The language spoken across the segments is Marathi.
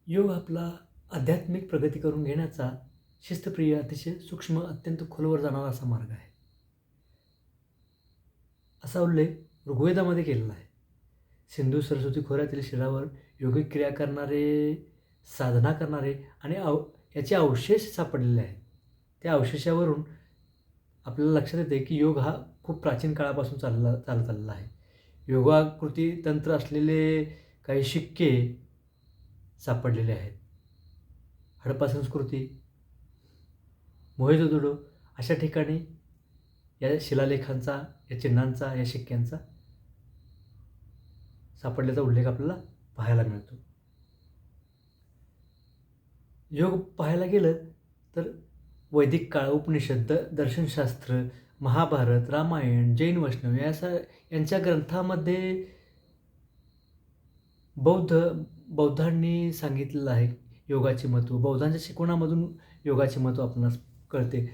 योग आपला आध्यात्मिक प्रगती करून घेण्याचा शिस्तप्रिय, अतिशय सूक्ष्म, अत्यंत खोलवर जाणारा असा मार्ग आहे. असा उल्लेख ऋग्वेदामध्ये केलेला आहे. सिंधू सरस्वती खोऱ्यातील शिळावर योगिक क्रिया करणारे, साधना करणारे आणि याचे अवशेष सापडलेले आहेत. त्या अवशेषावरून आपल्याला लक्षात येते की योग हा खूप प्राचीन काळापासून चालत आलेला आहे. योगाकृती तंत्र असलेले काही शिक्के सापडलेले आहेत. हडप्पा संस्कृती, मोहेंजोदडो अशा ठिकाणी या शिलालेखांचा, या चिन्हांचा, या शिक्क्यांचा सापडल्याचा उल्लेख आपल्याला पाहायला मिळतो. योग पाहायला गेलं तर वैदिक काळ, उपनिषद, दर्शनशास्त्र, महाभारत, रामायण, जैन वैष्णव यांच्या ग्रंथामध्ये बौद्धांनी सांगितलेलं आहे योगाचे महत्त्व. बौद्धांच्या शिकवणामधून योगाचे महत्त्व आपणास कळते.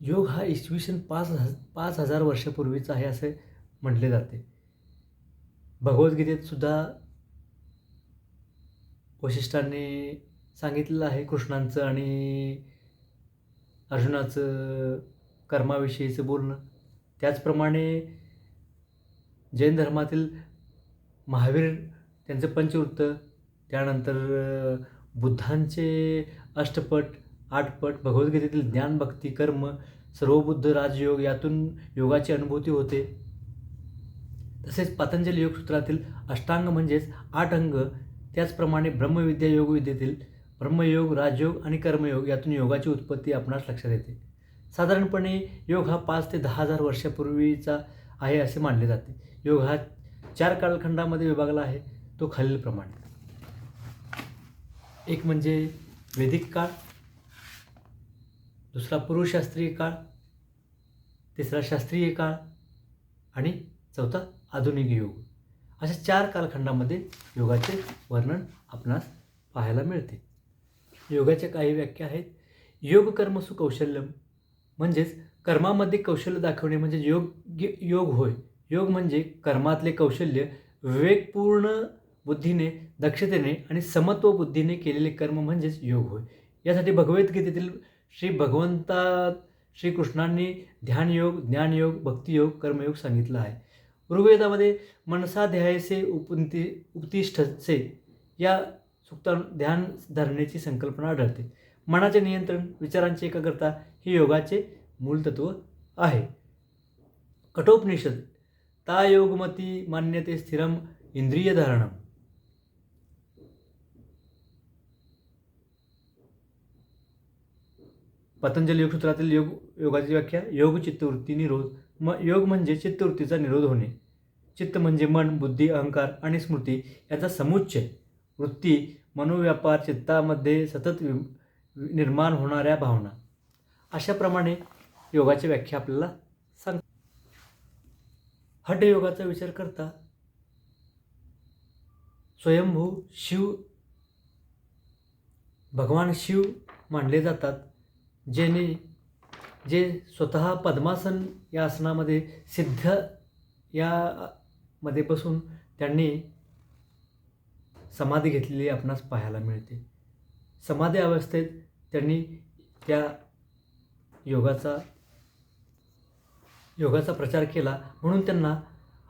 योग हा इसवी सन 5,000 वर्षापूर्वीचा आहे असे म्हटले जाते. भगवद्गीतेत सुद्धा वशिष्ठांनी सांगितलेलं आहे कृष्णांचं आणि अर्जुनाचं कर्माविषयीचं बोलणं. त्याचप्रमाणे जैन धर्मातील महावीर त्यांचं पंचवृत्त, त्यानंतर बुद्धांचे अष्टपट, आठपट, भगवद्गीतेतील ज्ञान, भक्ती, कर्म, सर्वबुद्ध राजयोग यातून योगाची अनुभूती होते. तसेच पतंजली योगसूत्रातील अष्टांग म्हणजेच 8 अंग, त्याचप्रमाणे ब्रह्मविद्या योगविद्येतील ब्रह्मयोग, राजयोग आणि कर्मयोग यातून योगाची उत्पत्ती आपणास लक्षात येते. साधारणपणे योग हा 5,000 ते 10,000 वर्षापूर्वीचा आहे असे मानले जाते. योग हा 4 कालखंडामध्ये विभागला आहे, तो खालीलप्रमाणे. एक म्हणजे वैदिक काळ, दुसरा पूर्वशास्त्रीय काळ, तिसरा शास्त्रीय काळ आणि चौथा आधुनिक योग. अशा 4 कालखंडामध्ये योगाचे वर्णन आपणास पाहायला मिळते. योगाच्या काही व्याख्या आहेत. योग कर्मसु कौशल्यम म्हणजेच कर्मामध्ये कौशल्य दाखवणे म्हणजे योग होय. योग म्हणजे कर्मातले कौशल्य विवेकपूर्ण बुद्धीने, दक्षतेने आणि समत्व बुद्धीने केलेले कर्म म्हणजेच योग होय. यासाठी भगवद्गीतेतील श्रीकृष्णांनी ध्यानयोग, ज्ञानयोग, भक्तियोग, कर्मयोग सांगितलं आहे. ऋग्वेदामध्ये मनसा ध्यायसे उपतिष्ठसे या सूक्तात ध्यान धरण्याची संकल्पना आढळते. मनाचे नियंत्रण, विचारांची एकाग्रता हे योगाचे मूलतत्व आहे. कठोपनिषद ता योगमती मान्यते स्थिरम इंद्रियधारणम. पतंजली योगसूत्रातील योगाची व्याख्या योग चित्तवृत्ती निरोध. योग म्हणजे चित्तवृत्तीचा निरोध होणे. चित्त म्हणजे मन, बुद्धी, अहंकार आणि स्मृती याचा समुच्चय. वृत्ती मनोव्यापार, चित्तामध्ये सतत निर्माण होणाऱ्या भावना. अशाप्रमाणे योगाची व्याख्या आपल्याला सांगते. हठयोगाचा विचार करता स्वयंभू भगवान शिव मानले जातात, जे स्वतः पद्मासन या आसनामध्ये सिद्ध यामध्ये बसून त्यांनी समाधी घेतलेली आपणास पाहायला मिळते. समाधी अवस्थेत त्यांनी त्या योगाचा प्रचार केला म्हणून त्यांना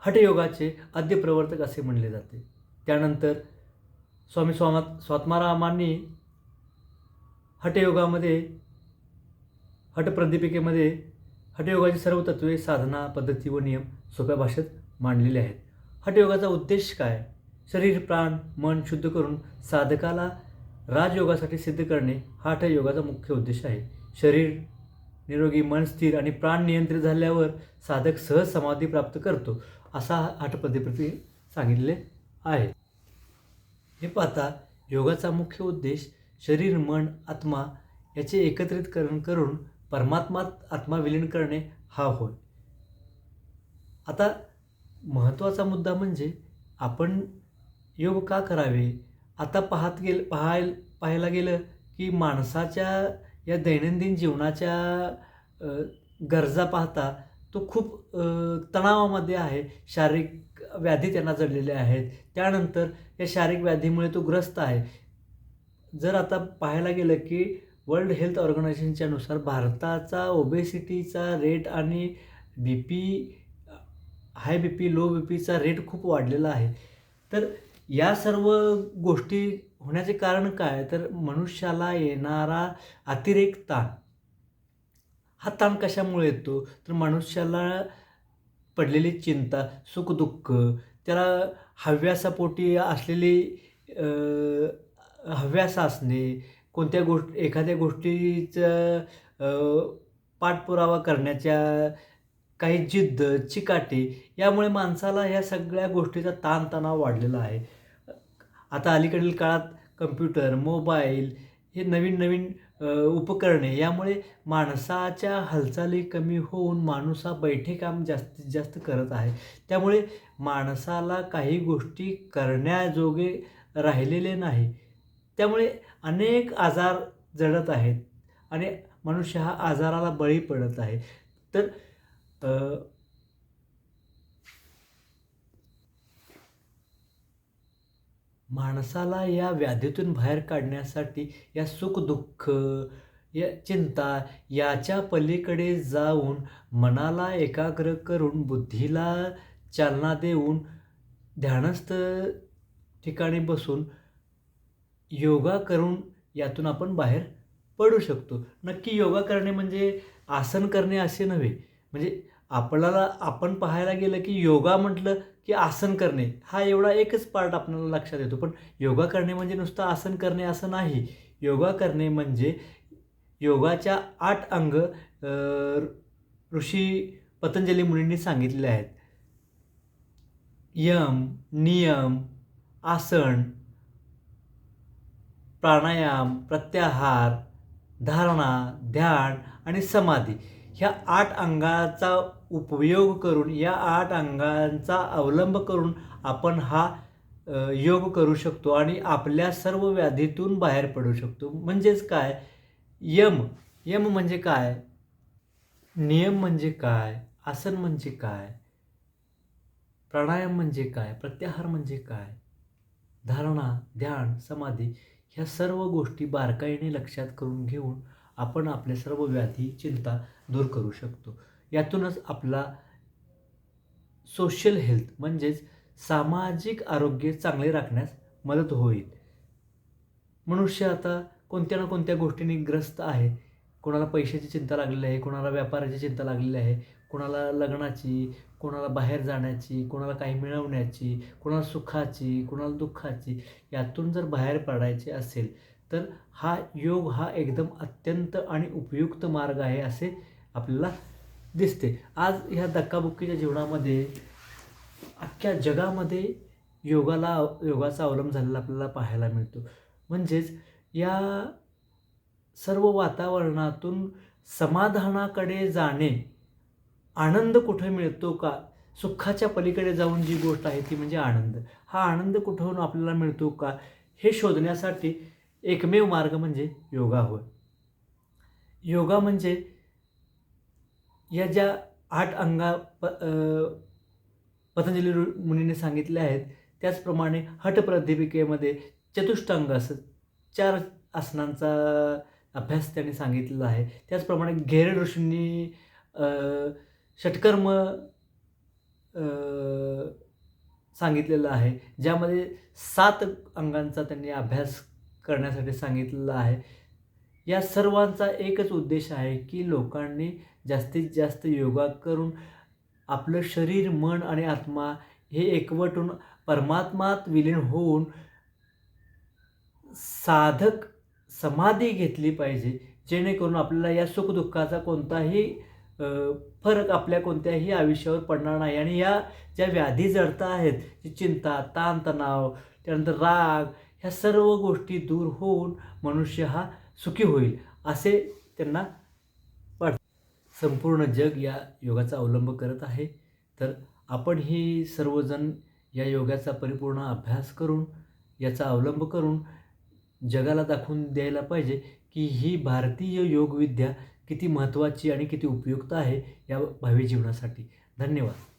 हठयोगाचे आद्य प्रवर्तक असे म्हणले जाते. त्यानंतर स्वामी स्वात्मारामांनी हठयोगामध्ये, हठप्रदीपिकेमध्ये हठयोगाची सर्व तत्वे, साधना, पद्धती व नियम सोप्या भाषेत मांडलेले आहेत. हठयोगाचा उद्देश काय? शरीर, प्राण, मन शुद्ध करून साधकाला राजयोगासाठी सिद्ध करणे हा हठयोगाचा मुख्य उद्देश आहे. शरीर निरोगी, मन स्थिर आणि प्राण नियंत्रित झाल्यावर साधक सहज समाधी प्राप्त करतो असा हठप्रदीपिकेत सांगितले आहे. हे पाहता योगाचा मुख्य उद्देश शरीर, मन, आत्मा याचे एकत्रितकरण करून परमात्मात आत्मा विलीन करणे हा होय. आता महत्त्वाचा मुद्दा म्हणजे आपण योग का करावे? आता पाहायला गेलं की माणसाच्या या दैनंदिन जीवनाच्या गरजा पाहता तो खूप तणावामध्ये आहे. शारीरिक व्याधी त्यांना जडलेल्या आहेत. त्यानंतर या शारीरिक व्याधीमुळे तो ग्रस्त आहे. जर आता पाहायला गेलं की वर्ल्ड हेल्थ ऑर्गनायझेशनच्या नुसार भारताचा ओबेसिटीचा रेट आणि बी पी, हाय बी पी, लो बी पीचा रेट खूप वाढलेला आहे. तर या सर्व गोष्टी होण्याचे कारण काय? तर मनुष्याला येणारा अतिरेक ताण. हा ताण कशामुळे येतो? तर मनुष्याला पडलेली चिंता, सुख-दुःख, त्याला हव्यासापोटी असलेली हव्यास असणे, एखाद्या गोष्टीचं पाठपुरावा करण्याच्या काही जिद्द, चिकाटी यामुळे माणसाला ह्या सगळ्या गोष्टीचा ताणतणाव वाढलेला आहे. आता अलीकडील काळात कम्प्युटर, मोबाईल हे नवीन-नवीन उपकरणे यामुळे माणसाच्या हालचाली कमी होऊन माणूस हा बैठे काम जास्तीत जास्त करत आहे. त्यामुळे माणसाला काही गोष्टी करण्याजोगे राहिलेले नाही. त्यामुळे अनेक आजार जडत आहेत आणि मनुष्य हा आजाराला बळी पडत आहे. तर अ, माणसाला या व्याधीतून बाहेर काढण्यासाठी या सुख-दुःख, या चिंता याच्या पलीकडे जाऊन मनाला एकाग्र करून, बुद्धीला चालना देऊन, ध्यानस्थ ठिकाणी बसून योगा करून यातून आपण बाहेर पडू शकतो. नक्की योगा करणे म्हणजे आसन करणे असे नव्हे. म्हणजे आपण पाहायला गेलं की योगा म्हटलं की आसन करणे हा एवढा एकच पार्ट आपल्याला लक्षात येतो. पण योगा करणे म्हणजे नुसतं आसन करणे असं नाही. योगा करणे म्हणजे योगाच्या 8 अंग ऋषी पतंजली मुनींनी सांगितलेले आहेत. यम, नियम, आसन, प्राणायाम, प्रत्याहार, धारणा, ध्यान आणि समाधी ह्या 8 अंगाचा उपयोग करून, या 8 अंगांचा अवलंब करून आपण हा योग करू शकतो आणि आपल्या सर्व व्याधीतून बाहेर पडू शकतो. म्हणजेच काय? यम, यम म्हणजे काय? नियम म्हणजे काय? आसन म्हणजे काय? प्राणायाम म्हणजे काय? प्रत्याहार म्हणजे काय? धारणा, ध्यान, समाधी ह्या सर्व गोष्टी बारकाईने लक्षात करून घेऊन आपण आपले सर्व व्याधी, चिंता दूर करू शकतो. यातूनच आपला सोशल हेल्थ म्हणजेच सामाजिक आरोग्य चांगले राखण्यास मदत होईल. मनुष्य आता कोणत्या ना कोणत्या गोष्टींनी ग्रस्त आहे. कोणाला पैशाची चिंता लागलेली आहे, कोणाला व्यापाराची चिंता लागलेली आहे, कोणाला लग्नाची, कोणाला बाहेर जाण्याची, कोणाला काही मिळवण्याची, कोणाला सुखाची, कोणाला दुःखाची. यातून जर बाहेर पडायचे असेल तर योग हा एकदम अत्यंत आणि उपयुक्त मार्ग आहे असे आपल्याला दिसते. आज ह्या धक्काबुक्कीच्या जीवनामध्ये अख्ख्या जगामध्ये योगाचा अवलंब झालेला आपल्याला पाहायला मिळतो. म्हणजेच या सर्व वातावरणातून समाधानाकडे जाणे, आनंद कुठे मिळतो का? सुखाच्या पलीकडे जाऊन जी गोष्ट आहे ती म्हणजे आनंद. हा आनंद कुठून आपल्याला मिळतो का? हे शोधण्यासाठी एकमेव मार्ग म्हणजे योगा होय. योगा म्हणजे या ज्या 8 पतंजली मुनींनी सांगितले आहेत, त्याचप्रमाणे हठप्रदीपिकेमध्ये चतुष्टांग असं 4 आसनांचा अभ्यास त्यांनी सांगितलेला आहे. त्याचप्रमाणे घेरड ऋषींनी षटकर्म सांगितलेलं आहे, ज्यामध्ये 7 अंगांचा त्यांनी अभ्यास करण्यासाठी सांगितलेला आहे. या सर्वांचा एकच उद्देश आहे की लोकांनी जास्तीत जास्त योगा करून आपलं शरीर, मन आणि आत्मा हे एकवटून परमात्मात विलीन होऊन साधक समाधी घेतली पाहिजे, जेणेकरून आपल्याला या सुखदुःखाचा कोणताही फरक आपल्या कोणत्याही आयुष्यावर पडणार नाही आणि या ज्या व्याधी जडता आहेत, जी चिंता, ताणतणाव, त्यानंतर राग, ह्या सर्व गोष्टी दूर होऊन मनुष्य हा सुखी होईल असे त्यांना वाटते. संपूर्ण जग या योगाचा अवलंब करत आहे. तर आपणही सर्वजण या योगाचा परिपूर्ण अभ्यास करून, याचा अवलंब करून जगाला दाखवून द्यायला पाहिजे की ही भारतीय योगविद्या किती महत्त्वाची आणि किती उपयुक्त आहे या भावी जीवनासाठी. धन्यवाद.